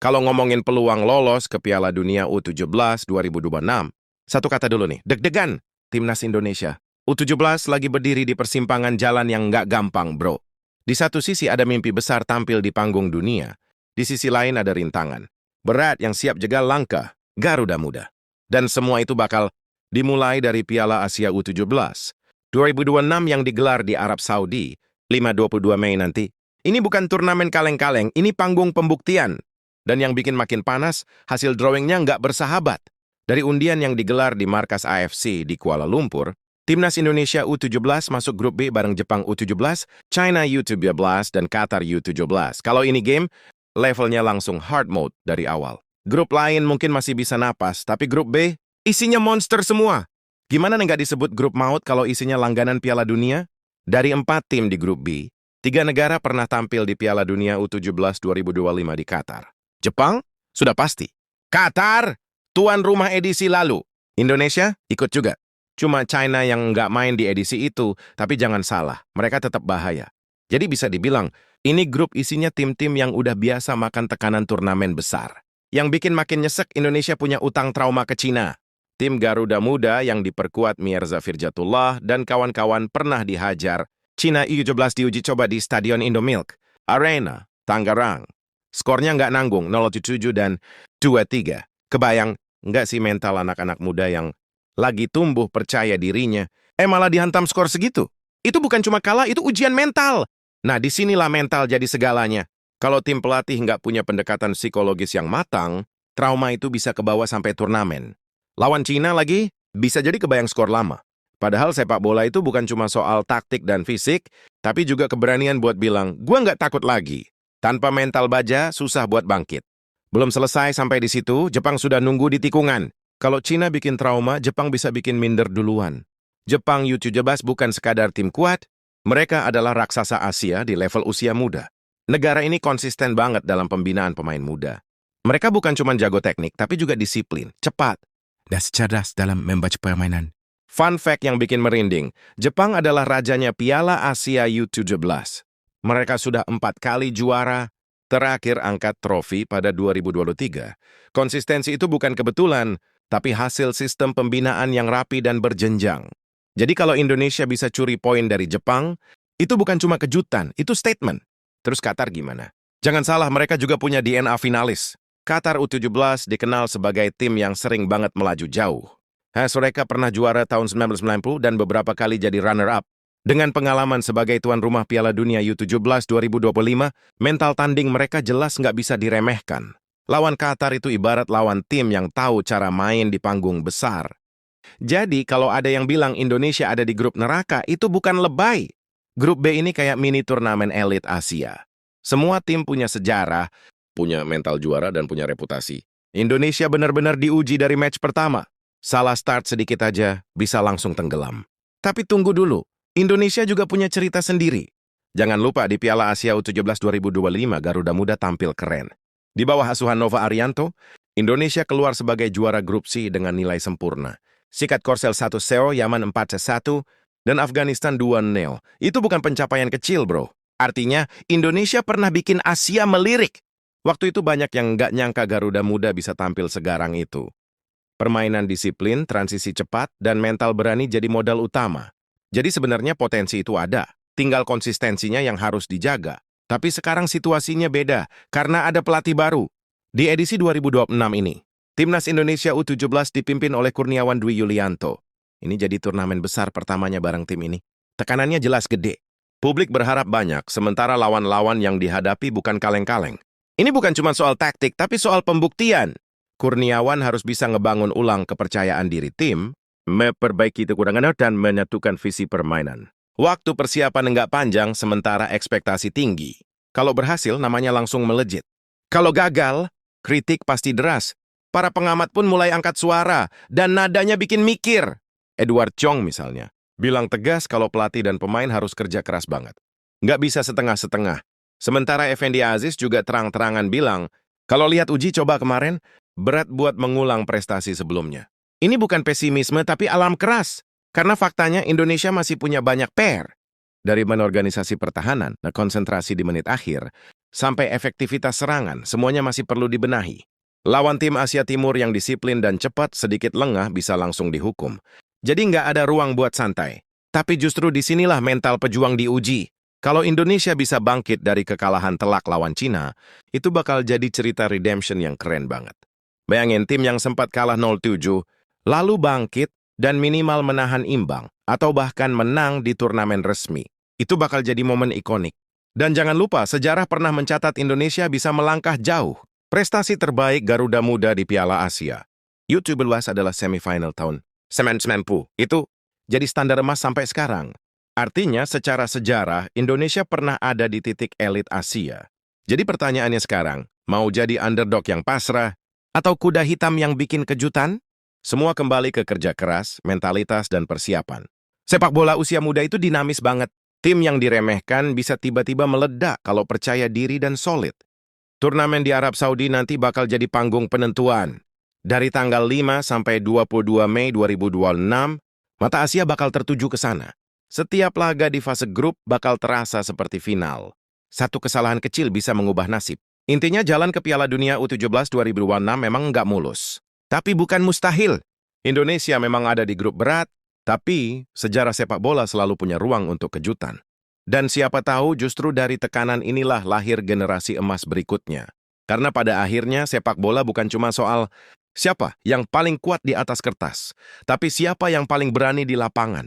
Kalau ngomongin peluang lolos ke Piala Dunia U17 2026, satu kata dulu nih, deg-degan Timnas Indonesia. U17 lagi berdiri di persimpangan jalan yang nggak gampang, bro. Di satu sisi ada mimpi besar tampil di panggung dunia, di sisi lain ada rintangan. Berat yang siap jegal langkah, Garuda Muda. Dan semua itu bakal dimulai dari Piala Asia U17 2026 yang digelar di Arab Saudi 5-22 Mei nanti. Ini bukan turnamen kaleng-kaleng, ini panggung pembuktian. Dan yang bikin makin panas, hasil drawingnya nggak bersahabat. Dari undian yang digelar di markas AFC di Kuala Lumpur, Timnas Indonesia U17 masuk grup B bareng Jepang U17, China U17, dan Qatar U17. Kalau ini game, levelnya langsung hard mode dari awal. Grup lain mungkin masih bisa napas, tapi grup B isinya monster semua. Gimana nggak disebut grup maut kalau isinya langganan Piala Dunia? Dari 4 tim di grup B, 3 negara pernah tampil di Piala Dunia U17 2025 di Qatar. Jepang? Sudah pasti. Qatar? Tuan rumah edisi lalu. Indonesia? Ikut juga. Cuma China yang nggak main di edisi itu, tapi jangan salah, mereka tetap bahaya. Jadi bisa dibilang, ini grup isinya tim-tim yang udah biasa makan tekanan turnamen besar. Yang bikin makin nyesek, Indonesia punya utang trauma ke Cina. Tim Garuda Muda yang diperkuat Mirza Firjatullah dan kawan-kawan pernah dihajar. Cina U17 diuji coba di Stadion Indomilk, Arena, Tangerang. Skornya nggak nanggung, 0-7 dan 2-3. Kebayang, nggak sih mental anak-anak muda yang lagi tumbuh percaya dirinya, malah dihantam skor segitu? Itu bukan cuma kalah, itu ujian mental. Nah, disinilah mental jadi segalanya. Kalau tim pelatih nggak punya pendekatan psikologis yang matang, trauma itu bisa kebawa sampai turnamen. Lawan Cina lagi, bisa jadi kebayang skor lama. Padahal sepak bola itu bukan cuma soal taktik dan fisik, tapi juga keberanian buat bilang, gua nggak takut lagi. Tanpa mental baja, susah buat bangkit. Belum selesai sampai di situ, Jepang sudah nunggu di tikungan. Kalau Cina bikin trauma, Jepang bisa bikin minder duluan. Jepang U17 bukan sekadar tim kuat, mereka adalah raksasa Asia di level usia muda. Negara ini konsisten banget dalam pembinaan pemain muda. Mereka bukan cuma jago teknik, tapi juga disiplin, cepat, dan cerdas dalam membaca permainan. Fun fact yang bikin merinding, Jepang adalah rajanya Piala Asia U17. Mereka sudah 4 kali juara, terakhir angkat trofi pada 2023. Konsistensi itu bukan kebetulan, tapi hasil sistem pembinaan yang rapi dan berjenjang. Jadi kalau Indonesia bisa curi poin dari Jepang, itu bukan cuma kejutan, itu statement. Terus Qatar gimana? Jangan salah, mereka juga punya DNA finalis. Qatar U17 dikenal sebagai tim yang sering banget melaju jauh. Mereka pernah juara tahun 1990 dan beberapa kali jadi runner-up. Dengan pengalaman sebagai tuan rumah Piala Dunia U17 2025, mental tanding mereka jelas nggak bisa diremehkan. Lawan Qatar itu ibarat lawan tim yang tahu cara main di panggung besar. Jadi kalau ada yang bilang Indonesia ada di grup neraka, itu bukan lebay. Grup B ini kayak mini turnamen elit Asia. Semua tim punya sejarah, punya mental juara dan punya reputasi. Indonesia benar-benar diuji dari match pertama. Salah start sedikit aja, bisa langsung tenggelam. Tapi tunggu dulu. Indonesia juga punya cerita sendiri. Jangan lupa di Piala Asia U17 2025, Garuda Muda tampil keren. Di bawah asuhan Nova Arianto, Indonesia keluar sebagai juara grup C dengan nilai sempurna. Sikat Korsel 1-0, Yaman 4-1, dan Afghanistan 2-0. Itu bukan pencapaian kecil, bro. Artinya, Indonesia pernah bikin Asia melirik. Waktu itu banyak yang nggak nyangka Garuda Muda bisa tampil segarang itu. Permainan disiplin, transisi cepat, dan mental berani jadi modal utama. Jadi sebenarnya potensi itu ada, tinggal konsistensinya yang harus dijaga. Tapi sekarang situasinya beda, karena ada pelatih baru. Di edisi 2026 ini, Timnas Indonesia U17 dipimpin oleh Kurniawan Dwi Yulianto. Ini jadi turnamen besar pertamanya bareng tim ini. Tekanannya jelas gede. Publik berharap banyak, sementara lawan-lawan yang dihadapi bukan kaleng-kaleng. Ini bukan cuma soal taktik, tapi soal pembuktian. Kurniawan harus bisa ngebangun ulang kepercayaan diri tim, memperbaiki kekurangan dan menyatukan visi permainan. Waktu persiapan nggak panjang, sementara ekspektasi tinggi. Kalau berhasil, namanya langsung melejit. Kalau gagal, kritik pasti deras. Para pengamat pun mulai angkat suara, dan nadanya bikin mikir. Edward Chong misalnya, bilang tegas kalau pelatih dan pemain harus kerja keras banget. Nggak bisa setengah-setengah. Sementara Effendi Aziz juga terang-terangan bilang, kalau lihat uji coba kemarin, berat buat mengulang prestasi sebelumnya. Ini bukan pesimisme, tapi alarm keras. Karena faktanya Indonesia masih punya banyak PR. Dari organisasi pertahanan, konsentrasi di menit akhir, sampai efektivitas serangan, semuanya masih perlu dibenahi. Lawan tim Asia Timur yang disiplin dan cepat, sedikit lengah bisa langsung dihukum. Jadi nggak ada ruang buat santai. Tapi justru disinilah mental pejuang diuji. Kalau Indonesia bisa bangkit dari kekalahan telak lawan Cina, itu bakal jadi cerita redemption yang keren banget. Bayangin tim yang sempat kalah 0-7, lalu bangkit dan minimal menahan imbang, atau bahkan menang di turnamen resmi. Itu bakal jadi momen ikonik. Dan jangan lupa, sejarah pernah mencatat Indonesia bisa melangkah jauh. Prestasi terbaik Garuda Muda di Piala Asia. U17 adalah semifinal tahun 1990. Itu jadi standar emas sampai sekarang. Artinya, secara sejarah, Indonesia pernah ada di titik elit Asia. Jadi pertanyaannya sekarang, mau jadi underdog yang pasrah, atau kuda hitam yang bikin kejutan? Semua kembali ke kerja keras, mentalitas, dan persiapan. Sepak bola usia muda itu dinamis banget. Tim yang diremehkan bisa tiba-tiba meledak kalau percaya diri dan solid. Turnamen di Arab Saudi nanti bakal jadi panggung penentuan. Dari tanggal 5 sampai 22 Mei 2026, mata Asia bakal tertuju ke sana. Setiap laga di fase grup bakal terasa seperti final. Satu kesalahan kecil bisa mengubah nasib. Intinya jalan ke Piala Dunia U17 2026 memang nggak mulus. Tapi bukan mustahil. Indonesia memang ada di grup berat, tapi sejarah sepak bola selalu punya ruang untuk kejutan. Dan siapa tahu justru dari tekanan inilah lahir generasi emas berikutnya. Karena pada akhirnya sepak bola bukan cuma soal siapa yang paling kuat di atas kertas, tapi siapa yang paling berani di lapangan.